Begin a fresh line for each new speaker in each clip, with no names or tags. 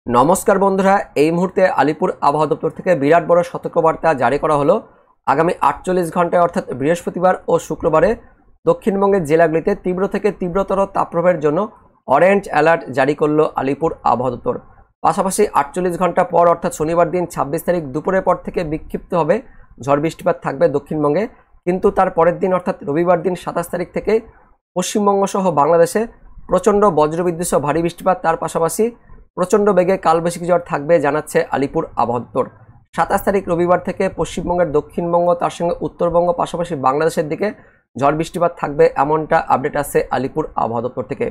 নমস্কার বন্ধুরা, এই মুহূর্তে আলিপুর আবহাওয়া দপ্তর থেকে বিরাট বড় সতর্কবার্তা জারি করা হলো। আগামী 48 ঘন্টায় অর্থাৎ বৃহস্পতিবার ও শুক্রবারে দক্ষিণবঙ্গের জেলাগুলিতে তীব্র থেকে তীব্রতর তাপপ্রবাহের জন্য অরেঞ্জ অ্যালার্ট জারি করলো আলিপুর আবহাওয়া দপ্তর। পাশাপাশি 48 ঘন্টা পর অর্থাৎ শনিবার দিন 26 তারিখ দুপুরের পর থেকে বিক্ষিপ্তভাবে ঝড় বৃষ্টিপাত থাকবে দক্ষিণবঙ্গে, কিন্তু তার পরের দিন অর্থাৎ রবিবার দিন 27 তারিখ থেকে পশ্চিমবঙ্গ সহ বাংলাদেশে প্রচণ্ড বজ্রবিদ্যুৎ সহ ভারী বৃষ্টিপাত, তার পাশাপাশি প্রচণ্ড বেগে কালবৈশাখী ঝড় থাকবে জানাচ্ছে আলিপুর আবহাওয়া দপ্তর। 27 তারিখ রবিবার থেকে পশ্চিমবঙ্গের দক্ষিণবঙ্গ তার সঙ্গে উত্তরবঙ্গ পাশাপাশি বাংলাদেশের দিকে ঝড় বৃষ্টিপাত থাকবে, এমনটা আপডেট আসছে আলিপুর আবহাওয়া দপ্তর থেকে।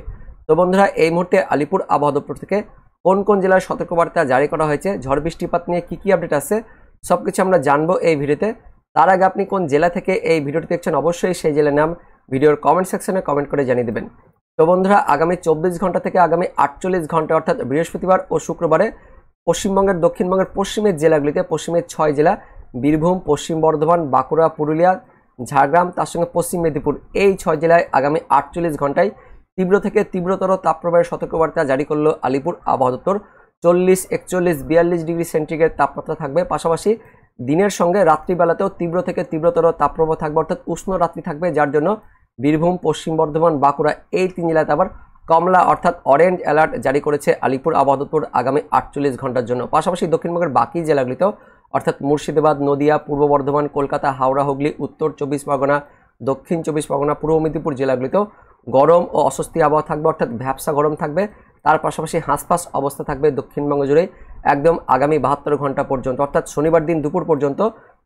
তো বন্ধুরা, এই মুহূর্তে আলিপুর আবহাওয়া দপ্তর থেকে কোন কোন জেলার সতর্কবার্তা জারি করা হয়েছে, ঝড় বৃষ্টিপাত নিয়ে কী কী আপডেট আসছে, সব কিছু আমরা জানবো এই ভিডিওতে। তার আগে আপনি কোন জেলা থেকে এই ভিডিওটি দেখছেন অবশ্যই সেই জেলার নাম ভিডিওর কমেন্ট সেকশনে কমেন্ট করে জানিয়ে দেবেন। তো বন্ধুরা, আগামী 24 ঘন্টা থেকে আগামী 48 ঘন্টা অর্থাৎ বৃহস্পতিবার ও শুক্রবারে পশ্চিমবঙ্গের দক্ষিণবঙ্গের পশ্চিমের জেলাগুলিতে পশ্চিমের 6 জেলা বীরভূম, পশ্চিম বর্ধমান, বাঁকুড়া, পুরুলিয়া, ঝাড়গ্রাম তার সঙ্গে পশ্চিম মেদিনীপুর, এই 6 জেলায় আগামী 48 ঘন্টায় তীব্র থেকে তীব্রতর তাপপ্রবাহের সতর্কবার্তা জারি করলো আলিপুর আবহাওয়া দপ্তর। 40, 41, 42 ডিগ্রি সেন্টিগ্রেড তাপমাত্রা থাকবে, পাশাপাশি দিনের সঙ্গে রাত্রিবেলাতেও তীব্র থেকে তীব্রতর তাপপ্রবাহ থাকবে অর্থাৎ উষ্ণ রাত্রি থাকবে, যার জন্য বীরভূম, পশ্চিম বর্ধমান, বাঁকুড়া এই 3 জেলাতে আবার কমলা অর্থাৎ অরেঞ্জ অ্যালার্ট জারি করেছে আলিপুর আবহাওয়া দপ্তর আগামী 48 ঘন্টার জন্য। পাশাপাশি দক্ষিণবঙ্গের বাকি জেলাগুলিতেও অর্থাৎ মুর্শিদাবাদ, নদিয়া, পূর্ব বর্ধমান, কলকাতা, হাওড়া, হুগলি, উত্তর 24 পরগনা, দক্ষিণ 24 পরগনা, পূর্ব মেদিনীপুর জেলাগুলিতেও গরম ও অস্বস্তি আবহাওয়া থাকবে অর্থাৎ ভ্যাপসা গরম থাকবে। তার পাশাপাশি হাঁসফাঁস অবস্থা থাকবে দক্ষিণবঙ্গ জুড়ে একদম আগামী 72 ঘন্টা পর্যন্ত, অর্থাৎ শনিবার দিন দুপুর পর্যন্ত।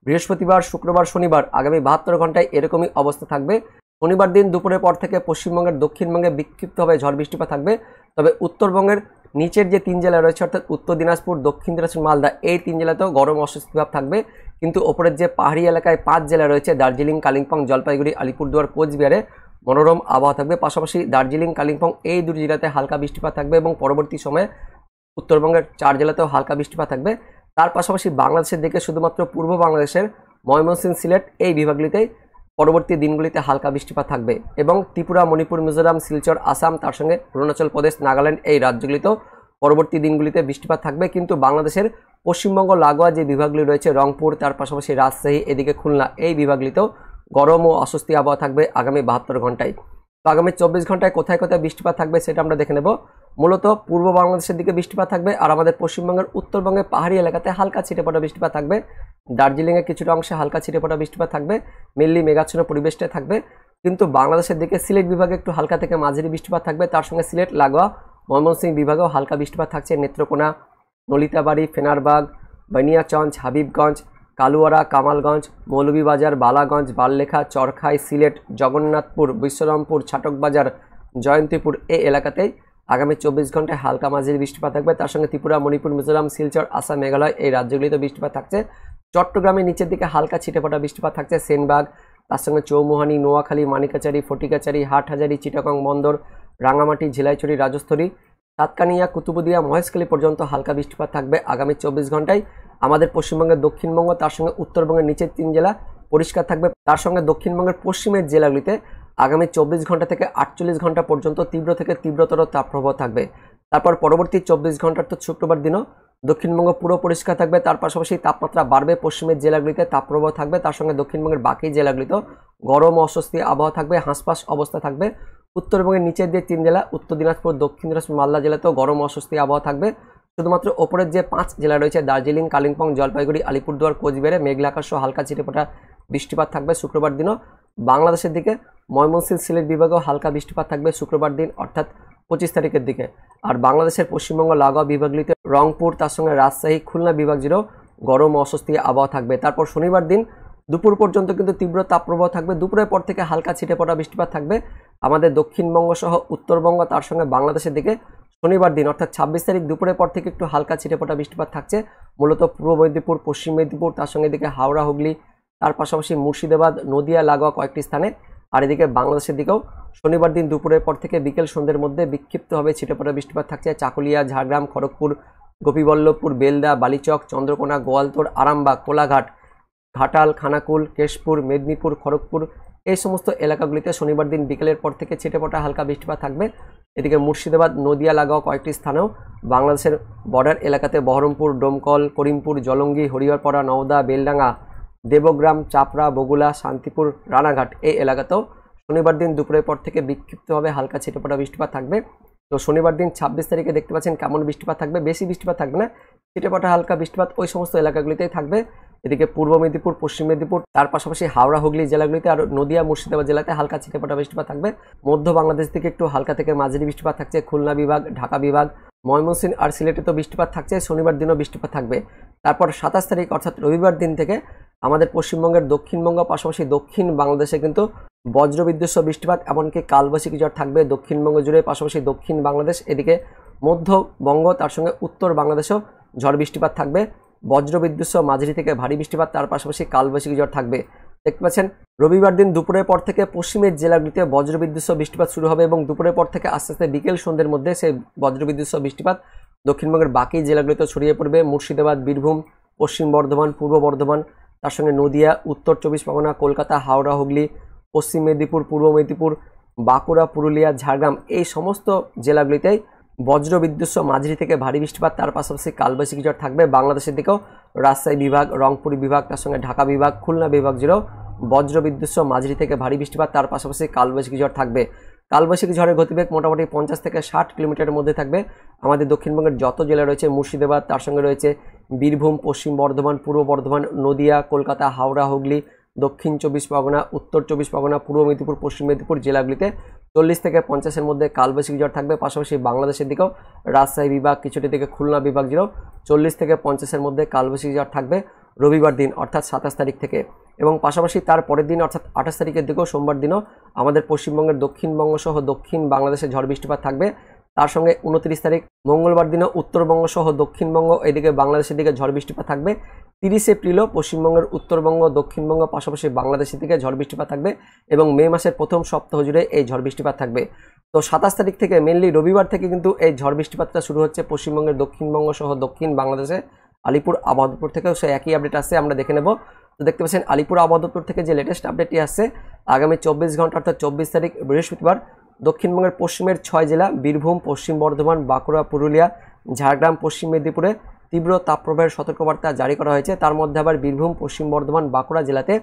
বৃহস্পতিবার, শুক্রবার, শনিবার আগামী 72 ঘন্টায় এরকমই অবস্থা থাকবে। শনিবার দিন দুপুরের পর থেকে পশ্চিমবঙ্গের দক্ষিণবঙ্গে বিক্ষিপ্তভাবে ঝড় বৃষ্টিপাত থাকবে, তবে উত্তরবঙ্গের নিচের যে 3 জেলা রয়েছে অর্থাৎ উত্তর দিনাজপুর, দক্ষিণ দিনাজপুর, মালদা এই 3 জেলাতেও গরম অস্বস্তিভাব থাকবে। কিন্তু ওপরের যে পাহাড়ি এলাকায় 5 জেলা রয়েছে দার্জিলিং, কালিম্পং, জলপাইগুড়ি, আলিপুরদুয়ার, কোচবিহারে মনোরম আবহাওয়া থাকবে। পাশাপাশি দার্জিলিং, কালিম্পং এই দুটি জেলাতে হালকা বৃষ্টিপাত থাকবে এবং পরবর্তী সময়ে উত্তরবঙ্গের 4 জেলাতেও হালকা বৃষ্টিপাত থাকবে। তার পাশাপাশি বাংলাদেশের দিকে শুধুমাত্র পূর্ব বাংলাদেশের ময়মনসিংহ, সিলেট এই বিভাগগুলিতেই পরবর্তী দিনগুলিতে হালকা বৃষ্টিপাত থাকবে এবং ত্রিপুরা, মণিপুর, মিজোরাম, শিলচর, আসাম তার সঙ্গে অরুণাচল প্রদেশ, নাগাল্যান্ড এই রাজ্যগুলিতেও পরবর্তী দিনগুলিতে বৃষ্টিপাত থাকবে। কিন্তু বাংলাদেশের পশ্চিমবঙ্গ লাগোয়া যে বিভাগগুলি রয়েছে রংপুর, তার পাশাপাশি রাজশাহী, এদিকে খুলনা এই বিভাগগুলিতেও গরম ও অস্বস্তি আবহাওয়া থাকবে আগামী 72 ঘন্টায়। তো আগামী 24 ঘন্টায় কোথায় কোথায় বৃষ্টিপাত থাকবে সেটা আমরা দেখে নেব। মূলত পূর্ব বাংলাদেশের দিকে বৃষ্টিপাত থাকবে আর আমাদের পশ্চিমবঙ্গের উত্তরবঙ্গের পাহাড়ি এলাকাতে হালকা ছিটেফোঁটা বৃষ্টিপাত থাকবে। দার্জিলিংয়ের কিছুটা অংশে হালকা ছিটেফোঁটা বৃষ্টিপাত থাকবে, মেনলি মেঘাচ্ছন্ন পরিবেশটা থাকবে। কিন্তু বাংলাদেশের দিকে সিলেট বিভাগে একটু হালকা থেকে মাঝারি বৃষ্টিপাত থাকবে, তার সঙ্গে সিলেট লাগোয়া ময়মনসিংহ বিভাগেও হালকা বৃষ্টিপাত থাকছে। নেত্রকোনা, নলিতাবাড়ি, ফেনারবাগ, বানিয়াচঞ্জ, হাবিবগঞ্জ, কালুয়ারা, কামালগঞ্জ, মৌলভীবাজার, বালাগঞ্জ, বাললেখা, চরখাই, সিলেট, জগন্নাথপুর, বিশ্বরামপুর, ছাটকবাজার, জয়ন্তীপুর এই এলাকাতেই আগামী 24 ঘন্টায় হালকা মাঝারি বৃষ্টিপাত থাকবে। তার সঙ্গে ত্রিপুরা, মণিপুর, মিজোরাম, শিলচর, আসাম, মেঘালয় এই রাজ্যগুলিতে বৃষ্টিপাত থাকছে। চট্টগ্রামের নিচের দিকে হালকা ছিটেফোঁটা বৃষ্টিপাত থাকছে। সেনবাগ, তার সঙ্গে চৌমুহানি, নোয়াখালী, মানিকাচারি, ফটিকাচারি, হাটহাজারি, চিটাগং বন্দর, রাঙামাটি, ঝিলাইছড়ি, রাজস্থলী, সাতকানিয়া, কুতুবুদিয়া, মহেশখালী পর্যন্ত হালকা বৃষ্টিপাত থাকবে আগামী 24 ঘন্টায়। আমাদের পশ্চিমবঙ্গের দক্ষিণবঙ্গ তার সঙ্গে উত্তরবঙ্গের নিচের 3 জেলা পরিষ্কার থাকবে। তার সঙ্গে দক্ষিণবঙ্গের পশ্চিমের জেলাগুলিতে আগামী 24 ঘন্টা থেকে 48 ঘন্টা পর্যন্ত তীব্র থেকে তীব্রতর তাপপ্রবাহ থাকবে। তারপর পরবর্তী 24 ঘন্টার তো শুক্রবার দিনও দক্ষিণবঙ্গ পুরো পরিষ্কার থাকবে। তার পাশাপাশি তাপমাত্রা বাড়বে, পশ্চিমের জেলাগুলিতে তাপপ্রবাহ থাকবে, তার সঙ্গে দক্ষিণবঙ্গের বাকি জেলাগুলিতেও গরম অস্বস্তি আবহাওয়া থাকবে, হাঁসফাঁস অবস্থা থাকবে। উত্তরবঙ্গের নিচের যে 3 জেলা উত্তর দিনাজপুর, দক্ষিণ দিনাজপুর, মালদা জেলাতেও গরম অস্বস্তি আবহাওয়া থাকবে। শুধুমাত্র ওপরের যে 5 জেলা রয়েছে দার্জিলিং, কালিম্পং, জলপাইগুড়ি, আলিপুরদুয়ার, কোচবিহারে মেঘলা আকাশ সহ হালকা ছিটেফোঁটা বৃষ্টিপাত থাকবে শুক্রবার দিনও। বাংলাদেশের দিকে ময়মনসিংহ, সিলেট বিভাগেও হালকা বৃষ্টিপাত থাকবে শুক্রবার দিন অর্থাৎ 25 তারিখের দিকে। আর বাংলাদেশের পশ্চিমবঙ্গ লাগোয়া বিভাগগুলিতে রংপুর, তার সঙ্গে রাজশাহী, খুলনা বিভাগ জুড়েও গরম অস্বস্তি আবহাওয়া থাকবে। তারপর শনিবার দিন দুপুর পর্যন্ত কিন্তু তীব্র তাপপ্রবাহ থাকবে, দুপুরের পর থেকে হালকা ছিটেফোঁটা বৃষ্টিপাত থাকবে আমাদের দক্ষিণবঙ্গ সহ উত্তরবঙ্গ তার সঙ্গে বাংলাদেশের দিকে। শনিবার দিন অর্থাৎ 26 তারিখ দুপুরের পর থেকে একটু হালকা ছিটেফোঁটা বৃষ্টিপাত থাকছে মূলত পূর্ব মেদিনীপুর, পশ্চিম মেদিনীপুর, তার সঙ্গে এদিকে হাওড়া, হুগলি, তার পাশাপাশি মুর্শিদাবাদ, নদিয়া লাগোয়া কয়েকটি স্থানে। আর এদিকে বাংলাদেশের দিকেও শনিবার দিন দুপুরের পর থেকে বিকেল সন্ধ্যের মধ্যে বিক্ষিপ্তভাবে ছিটেফোঁটা বৃষ্টিপাত থাকছে চাকুলিয়া, ঝাড়গ্রাম, খড়গপুর, গোপীবল্লভপুর, বেলদা, বালিচক, চন্দ্রকোনা, গোয়ালতোড়, আরামবাগ, কোলাঘাট, ঘাটাল, খানাকুল, কেশপুর, মেদিনীপুর, খড়গপুর এই সমস্ত এলাকাগুলিতে শনিবার দিন বিকেলের পর থেকে ছিটেফোঁটা হালকা বৃষ্টিপাত থাকবে। এদিকে মুর্শিদাবাদ নদিয়া লাগোয়া কয়েকটি স্থানেও বাংলাদেশের বর্ডার এলাকাতে বহরমপুর, ডোমকল, করিমপুর, জলঙ্গি, হরিহরপাড়া, নওদা, বেলডাঙ্গা, দেবগ্রাম, চাপড়া, বগুলা, শান্তিপুর, রানাঘাট এই এলাকাতেও শনিবার দিন দুপুরের পর থেকে বিক্ষিপ্তভাবে হালকা ছিটেফোঁটা বৃষ্টিপাত থাকবে। তো শনিবার দিন 26 তারিখে দেখতে পাচ্ছেন কেমন বৃষ্টিপাত থাকবে। বেশি বৃষ্টিপাত থাকবে না, ছিটেফোঁটা হালকা বৃষ্টিপাত ওই সমস্ত এলাকাগুলিতেই থাকবে। এদিকে পূর্ব মেদিনীপুর, পশ্চিম মেদিনীপুর, তার পাশাপাশি হাওড়া, হুগলি জেলাগুলিতে আর নদিয়া, মুর্শিদাবাদ জেলাতে হালকা ছিটেফোঁটা বৃষ্টিপাত থাকবে। মধ্য বাংলাদেশ থেকে একটু হালকা থেকে মাঝারি বৃষ্টিপাত থাকছে। খুলনা বিভাগ, ঢাকা বিভাগ, ময়মনসিংহ আর সিলেটে তো বৃষ্টিপাত থাকছে। শনিবার দিনও বৃষ্টিপাত থাকবে। তারপর 27 তারিখ অর্থাৎ রবিবার দিন থেকে আমাদের পশ্চিমবঙ্গের দক্ষিণবঙ্গ পাশাপাশি দক্ষিণ বাংলাদেশে কিন্তু বজ্রবিদ্যুৎ সহ বৃষ্টিপাত, এমনকি কালবৈশাখী ঝড় থাকবে দক্ষিণবঙ্গ জুড়ে, পাশাপাশি দক্ষিণ বাংলাদেশ, এদিকে মধ্যবঙ্গ, তার সঙ্গে উত্তর বাংলাদেশেও ঝড় বৃষ্টিপাত থাকবে। বজ্রবিদ্যুৎ সহ মাঝারি থেকে ভারী বৃষ্টিপাত, তার পাশাপাশি কালবৈশাখী ঝড় থাকবে। দেখতে পাচ্ছেন রবিবার দিন দুপুরের পর থেকে পশ্চিমের জেলাগুলিতে বজ্রবিদ্যুৎ সহ বৃষ্টিপাত শুরু হবে এবং দুপুরের পর থেকে আস্তে আস্তে বিকেল সন্ধ্যের মধ্যে সেই বজ্রবিদ্যুৎ সহ বৃষ্টিপাত দক্ষিণবঙ্গের বাকি জেলাগুলিতে ছড়িয়ে পড়বে। মুর্শিদাবাদ, বীরভূম, পশ্চিম বর্ধমান, পূর্ব বর্ধমান, তার সঙ্গে নদিয়া, উত্তর 24 পরগনা, কলকাতা, হাওড়া, হুগলি, পশ্চিম মেদিনীপুর, পূর্ব মেদিনীপুর, বাঁকুড়া, পুরুলিয়া, ঝাড়গ্রাম এই সমস্ত জেলাগুলিতেই বজ্রবিদ্যুৎ সহ মাঝারি থেকে ভারী বৃষ্টিপাত, তার পাশাপাশি কালবৈশাখী ঝড় থাকবে। বাংলাদেশের দিকেও রাজশাহী বিভাগ, রংপুর বিভাগ, তার সঙ্গে ঢাকা বিভাগ, খুলনা বিভাগ জুড়েও বজ্রবিদ্যুৎ সহ মাঝারি থেকে ভারী বৃষ্টিপাত, তার পাশাপাশি কালবৈশাখী ঝড় থাকবে। কালবৈশাখী ঝড়ের গতিবেগ মোটামুটি 50 থেকে 60 কিলোমিটারের মধ্যে থাকবে। আমাদের দক্ষিণবঙ্গের যত জেলা রয়েছে, মুর্শিদাবাদ, তার সঙ্গে রয়েছে বীরভূম, পশ্চিম বর্ধমান, পূর্ব বর্ধমান, নদিয়া, কলকাতা, হাওড়া, হুগলি, দক্ষিণ 24 পরগনা, উত্তর 24 পরগনা, পূর্ব মেদিনীপুর, পশ্চিম মেদিনীপুর জেলাগুলিতে 40 থেকে 50-এর মধ্যে কালবৈশাখী ঝড় থাকবে। পাশাপাশি বাংলাদেশের দিকেও রাজশাহী বিভাগ, কিছুটা দিকে খুলনা বিভাগ জুড়েও 40 থেকে 50-এর মধ্যে কালবৈশাখী ঝড় থাকবে রবিবার দিন অর্থাৎ 27 তারিখ থেকে। এবং পাশাপাশি তার পরের দিন অর্থাৎ 28 তারিখের দিকেও সোমবার দিনও আমাদের পশ্চিমবঙ্গের দক্ষিণবঙ্গ সহ দক্ষিণ বাংলাদেশে ঝড় বৃষ্টিপাত থাকবে। তার সঙ্গে 29 তারিখ মঙ্গলবার দিনও উত্তরবঙ্গ সহ দক্ষিণবঙ্গ এদিকে বাংলাদেশের দিকে ঝড় বৃষ্টিপাত থাকবে। 30 এপ্রিলও পশ্চিমবঙ্গের উত্তরবঙ্গ, দক্ষিণবঙ্গ পাশাপাশি বাংলাদেশের দিকে ঝড় বৃষ্টিপাত থাকবে এবং মে মাসের প্রথম সপ্তাহ জুড়ে এই ঝড় বৃষ্টিপাত থাকবে। তো 27 তারিখ থেকে মেনলি রবিবার থেকে কিন্তু এই ঝড় বৃষ্টিপাতটা শুরু হচ্ছে পশ্চিমবঙ্গের দক্ষিণবঙ্গ সহ দক্ষিণ বাংলাদেশে। আলিপুর আবহাওয়া দপ্তর থেকেও সে একই আপডেট আসছে, আমরা দেখে নেব। তো দেখতে পাচ্ছেন আলিপুর আবহাওয়া দপ্তর থেকে যে লেটেস্ট আপডেটটি আসছে, আগামী 24 ঘন্টা অর্থাৎ 24 তারিখ বৃহস্পতিবার দক্ষিণবঙ্গের পশ্চিমের 6 জেলা বীরভূম, পশ্চিম বর্ধমান, বাঁকুড়া, পুরুলিয়া, ঝাড়গ্রাম, পশ্চিম মেদিনীপুরে তীব্র তাপপ্রবাহের সতর্কবার্তা জারি করা হয়েছে। তার মধ্যে আবার বীরভূম, পশ্চিম বর্ধমান, বাঁকুড়া জেলাতে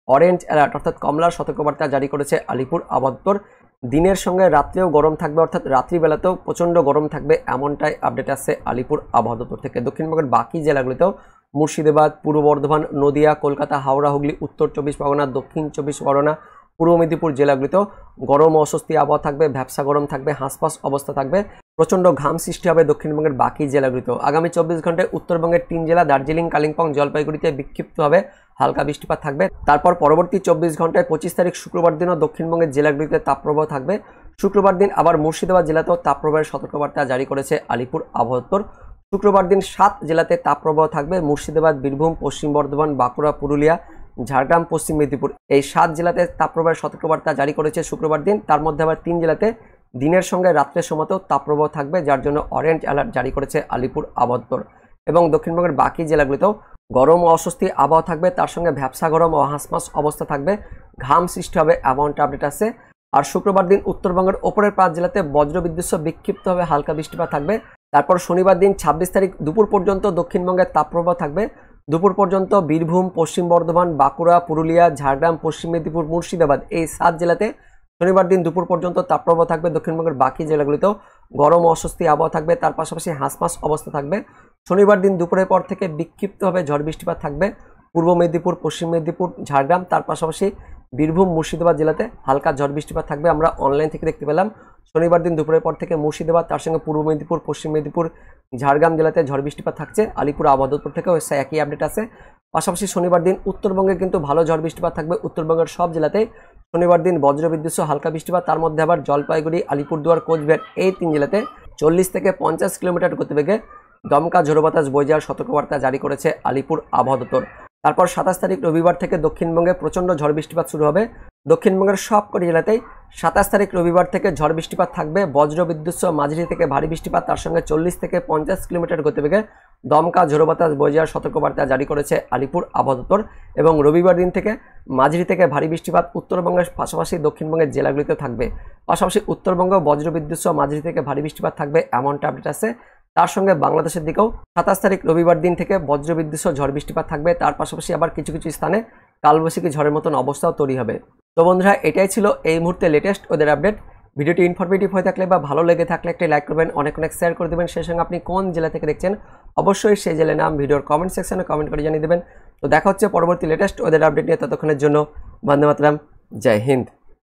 অরেঞ্জ অ্যালার্ট অর্থাৎ কমলার সতর্কবার্তা জারি করেছে আলিপুর আবহাওয়া দপ্তর। দিনের সঙ্গে রাত্রেও গরম থাকবে অর্থাৎ রাত্রিবেলাতেও প্রচণ্ড গরম থাকবে, এমনটাই আপডেট আসছে আলিপুর আবহাওয়া দপ্তর থেকে। দক্ষিণবঙ্গের বাকি জেলাগুলিতেও মুর্শিদাবাদ, পূর্ব বর্ধমান, নদিয়া, কলকাতা, হাওড়া, হুগলি, উত্তর 24 পরগনা, দক্ষিণ 24 পরগনা, পূর্ব মেদিনীপুর জেলাগুলিতেও গরম অস্বস্তি আবহাওয়া থাকবে, ভ্যাপসা গরম থাকবে, হাঁসফাঁস অবস্থা থাকবে, প্রচণ্ড ঘাম সৃষ্টি হবে দক্ষিণবঙ্গের বাকি জেলাগুলিতেও। আগামী 24 ঘন্টায় উত্তরবঙ্গের 3 জেলা দার্জিলিং, কালিম্পং, জলপাইগুড়িতে বিক্ষিপ্তভাবে হালকা বৃষ্টিপাত থাকবে। তারপর পরবর্তী 24 ঘন্টায় 25 তারিখ শুক্রবার দিনও দক্ষিণবঙ্গের জেলাগুলিতে তাপপ্রবাহ থাকবে। শুক্রবার দিন আবার মুর্শিদাবাদ জেলাতেও তাপপ্রবাহের সতর্কবার্তা জারি করেছে আলিপুর আবহাওয়া দপ্তর। শুক্রবার দিন 7 জেলাতে তাপপ্রবাহ থাকবে, মুর্শিদাবাদ, বীরভূম, পশ্চিম বর্ধমান, বাঁকুড়া, পুরুলিয়া, ঝাড়গ্রাম, পশ্চিম মেদিনীপুর এই 7 জেলাতে তাপপ্রবাহের সতর্কবার্তা জারি করেছে শুক্রবার দিন। তার মধ্যে আবার 3 জেলাতে দিনের সঙ্গে রাত্রের সময়তেও তাপপ্রবাহ থাকবে, যার জন্য অরেঞ্জ অ্যালার্ট জারি করেছে আলিপুর আবহাওয়া দপ্তর। এবং দক্ষিণবঙ্গের বাকি জেলাগুলিতেও গরম ও অস্বস্তি আবহাওয়া থাকবে, তার সঙ্গে ভ্যাপসা গরম ও হাঁসফাঁস অবস্থা থাকবে, ঘাম সৃষ্টি হবে এমনটা আপডেট আছে। আর শুক্রবার দিন উত্তরবঙ্গের ওপরের 5 জেলাতে বজ্রবিদ্যুৎ সহ বিক্ষিপ্তভাবে হালকা বৃষ্টিপাত থাকবে। তারপর শনিবার দিন 26 তারিখ দুপুর পর্যন্ত দক্ষিণবঙ্গের তাপপ্রবাহ থাকবে। দুপুর পর্যন্ত বীরভূম, পশ্চিম বর্ধমান, বাঁকুড়া, পুরুলিয়া, ঝাড়গ্রাম, পশ্চিম মেদিনীপুর, মুর্শিদাবাদ এই 7 জেলাতে শনিবার দিন দুপুর পর্যন্ত তাপপ্রবাহ থাকবে। দক্ষিণবঙ্গের বাকি জেলাগুলিতেও গরম অস্বস্তি আবহাওয়া থাকবে, তার পাশাপাশি হাঁসফাঁস অবস্থা থাকবে। শনিবার দিন দুপুরের পর থেকে বিক্ষিপ্তভাবে ঝড় বৃষ্টিপাত থাকবে পূর্ব মেদিনীপুর, পশ্চিম মেদিনীপুর, ঝাড়গ্রাম, তার পাশাপাশি বীরভূম, মুর্শিদাবাদ জেলাতে হালকা ঝড় বৃষ্টিপাত থাকবে। আমরা অনলাইন থেকে দেখতে পেলাম শনিবার দিন দুপুরের পর থেকে মুর্শিদাবাদ, তার সঙ্গে পূর্ব মেদিনীপুর, পশ্চিম মেদিনীপুর, ঝাড়গ্রাম জেলাতে ঝড় বৃষ্টিপাত থাকছে। আলিপুর আবহাওয়া দপ্তর থেকেও একই আপডেট আছে। পাশাপাশি শনিবার দিন উত্তরবঙ্গে কিন্তু ভালো ঝড় বৃষ্টিপাত থাকবে, উত্তরবঙ্গের সব জেলাতেই শনিবার দিন বজ্রবিদ্যুৎ সহ হালকা বৃষ্টিপাত। তার মধ্যে আবার জলপাইগুড়ি, আলিপুরদুয়ার, কোচবিহার এই 3 জেলাতে 40 থেকে 50 কিলোমিটার গতিবেগে দমকা ঝোড়ো বাতাস বয়ে যাওয়ার সতর্কবার্তা জারি করেছে আলিপুর আবহাওয়া দপ্তর। তারপর 27 তারিখ রবিবার থেকে দক্ষিণবঙ্গে প্রচণ্ড ঝড় বৃষ্টিপাত শুরু হবে। দক্ষিণবঙ্গের সবকটি জেলাতেই 27 তারিখ রবিবার থেকে ঝড় বৃষ্টিপাত থাকবে, বজ্রবিদ্যুৎ সহ মাঝারি থেকে ভারী বৃষ্টিপাত, তার সঙ্গে 40 থেকে 50 কিলোমিটার গতিবেগে দমকা ঝোড়ো বাতাস বয়ে যাওয়ার সতর্কবার্তা জারি করেছে আলিপুর আবহাওয়া দপ্তর। এবং রবিবার দিন থেকে মাঝারি থেকে ভারী বৃষ্টিপাত উত্তরবঙ্গের পাশাপাশি দক্ষিণবঙ্গের জেলাগুলিতে থাকবে। পাশাপাশি উত্তরবঙ্গ বজ্রবিদ্যুৎ সহ মাঝারি থেকে ভারী বৃষ্টিপাত থাকবে এমনটা আপডেট আছে। তার সঙ্গে বাংলাদেশের দিকেও 27 তারিখ রবিবার দিন থেকে বজ্রবিদ্যুৎ সহ ঝড় বৃষ্টিপাত থাকবে। তার পাশাপাশি আবার কিছু কিছু স্থানে কালবৈশাখী ঝড়ের মতন অবস্থাও তৈরি হবে। তো বন্ধুরা, এটাই ছিল এই মুহূর্তে লেটেস্ট ওদের আপডেট। ভিডিওটি ইনফরমেটিভ হয়ে থাকলে বা ভালো লেগে থাকলে একটি লাইক করবেন, অনেক অনেক শেয়ার করে দেবেন। সেই সঙ্গে আপনি কোন জেলা থেকে দেখছেন অবশ্যই সেই জেলার নাম ভিডিওর কমেন্ট সেকশনে কমেন্ট করে জানিয়ে দেবেন। তো দেখা হচ্ছে পরবর্তী লেটেস্ট ওদের আপডেট নিয়ে। ততক্ষণের জন্য বন্দে মাতরম, জয় হিন্দ।